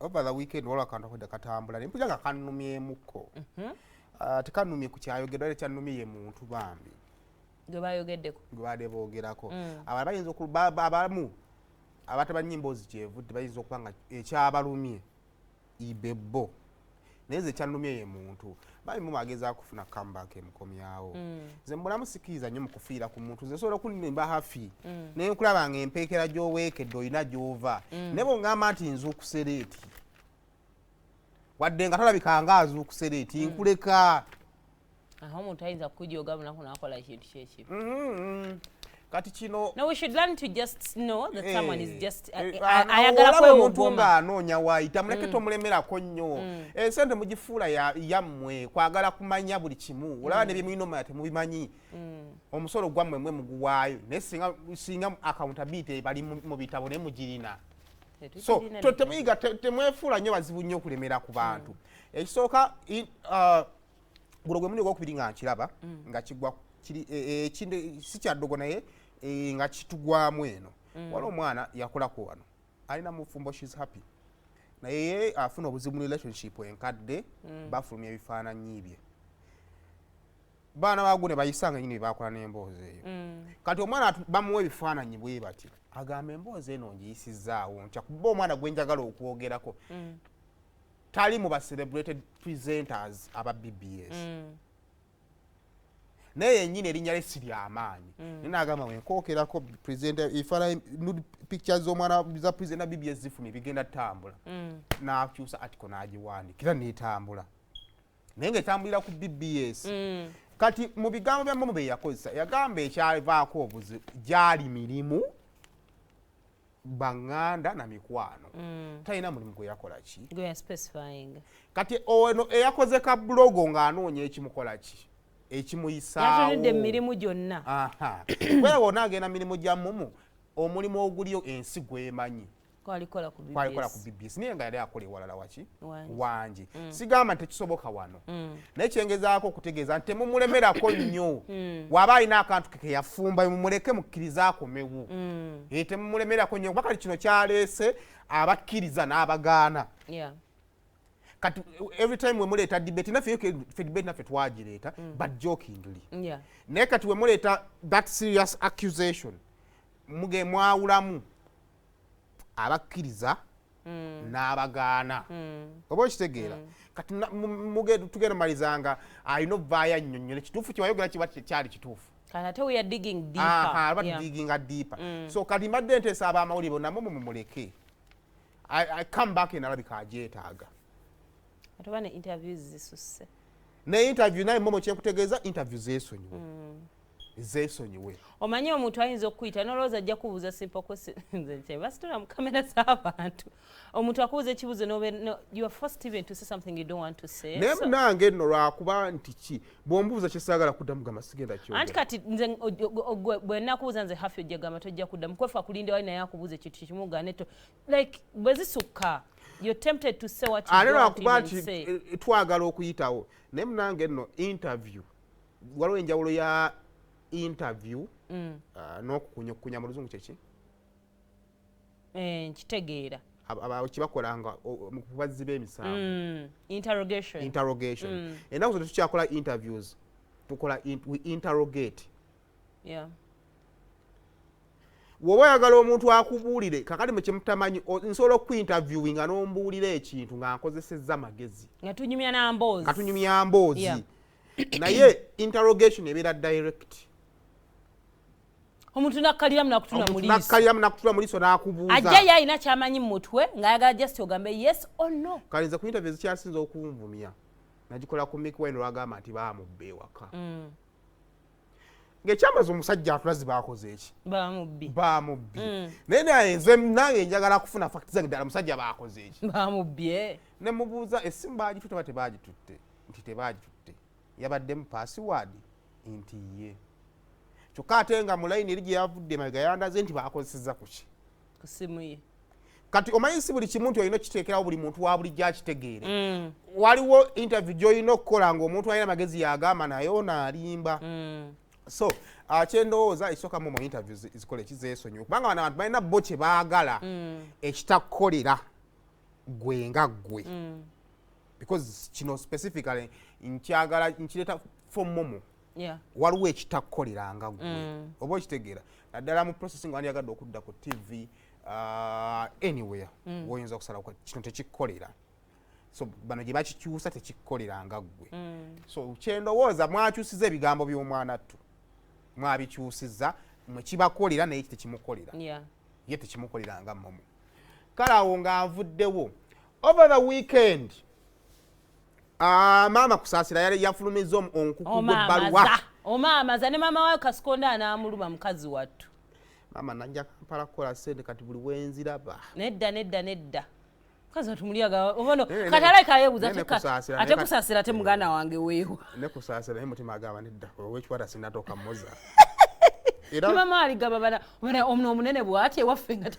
over the weekend wala kantu kwenda katambula ne mpulira nga kannumyemuko tekanumye ku kyayogedwa era kyannumye ye muntu bambi gwe bayogeddeko gwe baade boogerako abantu bayinza abamu abatamanyi emboozi kyevudde bayinza okuba nga ekyabalumye ibebbo naye ze kyannumye ye muntu balimu bagezaako kufuna comeback emukomyawo nze mbulamu sikiriza nnyo mu kufiira ku muntu nze sobola okunimba hafi naye nkulaba nga empeekera gy'oweekedde olina gy'ova naye bw'ongamba nti nzuukusereeti wadde nga tolabika nga azuukusereeti nkuleka aho omuntu ayinza kukujooga munaku nakola ekintu kyekibi kati kino no we should learn to just know that someone is just ayagala omuntu ng'anoonya waayita muleke tomulemerako nnyo ensente mugifuula yammwe kwagala kumanya buli kimu olaba ne byemulina omanya temubimanyi omusolo gwammwe mwe muguwaayo naye singa accountability bali mu bitabo naye mugirina so temuyiga temwefuula nnyo bazibu nnyo okulemera ku bantu ekisooka guno gwe muli ogwokubiri nga nkiraba nga kigwa si kyaddogo naye nga kitugwamu eno wala omwana yakolako wano alina mufumbo she's happy naye afuna obuzibu mu relationship enkadde bafulumya ebifaananyi bye baana bagune bayisanga nyini bakola n'emboozi eyo kati omwana bamuwa ebifaananyi bwe bati agamba emboozi eno ngiyisizaawo ntya kuba omwana gwe njagala okwogerako tali mu ba celebrated presenters aba BBS naye yennyini erinnya lye si ly'amaanyi naye n'agamba wenkookerako presenter ifaana nude pictures z'omwana za presenter BBS zifumye bigenda ttambula n'akyusa article n'agiwandikira n'etambula naye ng'etambulira ku BBS kati mu bigambo bya Momo bye yakozesa yagamba ekyavaako obuzibu gyali mirimu baŋŋanda na mikwano talina mulimu gwe yakola ki kati ono eyakoze ka bulogo ng'anoonya ekimukola ki ekimuyisaawo yatulidde emirimu gyonna wera wonna agenda mirimu gya Momo omulimu oguliyo ensi gwemanyi kwalikola ku BBS naye nga yali akola ewalala waki wangi sigamba nti tekisoboka wano naye kyengezaako okutegeeza nti temumulemerako nnyo waba alina akantu kekeyafumba mumuleke mukkiriza akomewo temumulemerako nnyo kuba kati kino kyaleese abakkiriza n'abagaana kati every time we muleeta debate naffe debate naffe twagireeta but jokingly naye kati we muleeta that serious accusation muge mwawulamu abakkiriza n'abagaana oba okitegeera kati tugenda malizanga alina ovaayo annyonnyole ekituufu kyewayogera kiba kyali kituufu ate we are digging deeper so kati mbadde nteesa ab'amawulire bonna Momo mumuleke I come back enalabika agyetaaga atobane interviews zisusse ne interview naye Momo kyenkutegeeza interview zeesonyiwe omanyi omuntu ayinza okuyita nolowooza ajja kubuuza simple questions basitula mu kamera z'abantu omuntu akubuuza ekibuuzo you are forced even to say something you don't want to say naye munange nno lwakuba nti ki bw'ombuuza kyesaagala kuddamu gamba sigenda kyogera anti kati nze bwe nnakubuuza nze hafi ojja gamba tojja kuddamu kwefu akulinde wali naye akubuuza ekintu kimugaane like bwe zisukka you're tempted to say what you don't even say twagala okuyitawo naye munange nno interview waliwo enjawulo ya interview n'okukunya mu luzungu kyeki nkitegeera kibakolanga mu kubazziba emisango interrogation ennaku zino tukyakola interviews tukola we interrogate woba oyagala omuntu akubuulire kakati mu kyemutamanyi nsobola okuinterviewinga n'ombuulira ekintu nga nkozesezza magezi nga tunyumya mboozi naye interrogation ebeera direct omuntu nakkaliramu nakutula mu liiso n'akubuuza ajja ye alina kyamanyi mu mutwe ng'ayagala just ogambe yes or no kalinza ku interview zikyasinza okunvumya nagikola ku mikweno lwagamba nti baamubba ewaka ng'ekyambaza omusajja atulazi baakoze eki baamubbi naye naye nze nange njagala kufuna fakiti zange ddala omusajja baakoze eki baamubbye ne mubuuza essimu baagitutte ba tebaagitutte nti tebaagitutte yabaddemu password nti ye kyokka ate nga mu layini eri gye yavudde emabega yandaze nti baakozesezza ku simu ye kati omanyi si buli kimu nti olina okiteekerawo buli muntu wa bulijjo akitegeere waliwo interview gy'olina okukola ng'omuntu alina amagezi yagamba naye onaalimba so kyendowooza ekisooka mu interviews zikola ekizeesonyiwe kubanga bano abantu balina bo kye baagala ekitakukolera gwe nga gwe because kino specifically nkyagala nkireta for Momo waliwo ekitakukoleranga gwe oba okitegeera naddala mu processing wandi yagadde okudda ku TV anywhere woyinza okusala kino tekikkolera so bano gye bakikyusa tekikkoleranga gwe so kyendowooza mwakyusiza ebigambo by'omwana ttu mwabikyusiza mwekibakolera naye tekimukolera ye tekimukoleranga Momo kale awo nga nvuddewo over the weekend maama kusaasira yafulumiza onkuku gw'ebbaluwa omaamaza ne maama wayo Kasikonda anaamuluma mukazi wattu maama najja Kampala kukola ssente kati buli wenziraba nedda mukazi wattu mulyaga obono kati alabika yeebuuza ate kusaasira ate muganda wange weewa ne kusaasira naye mutima agamba nedda owekikwata sinatoka mmoza maama aligaba bana omunene bw'ati ewaffe nga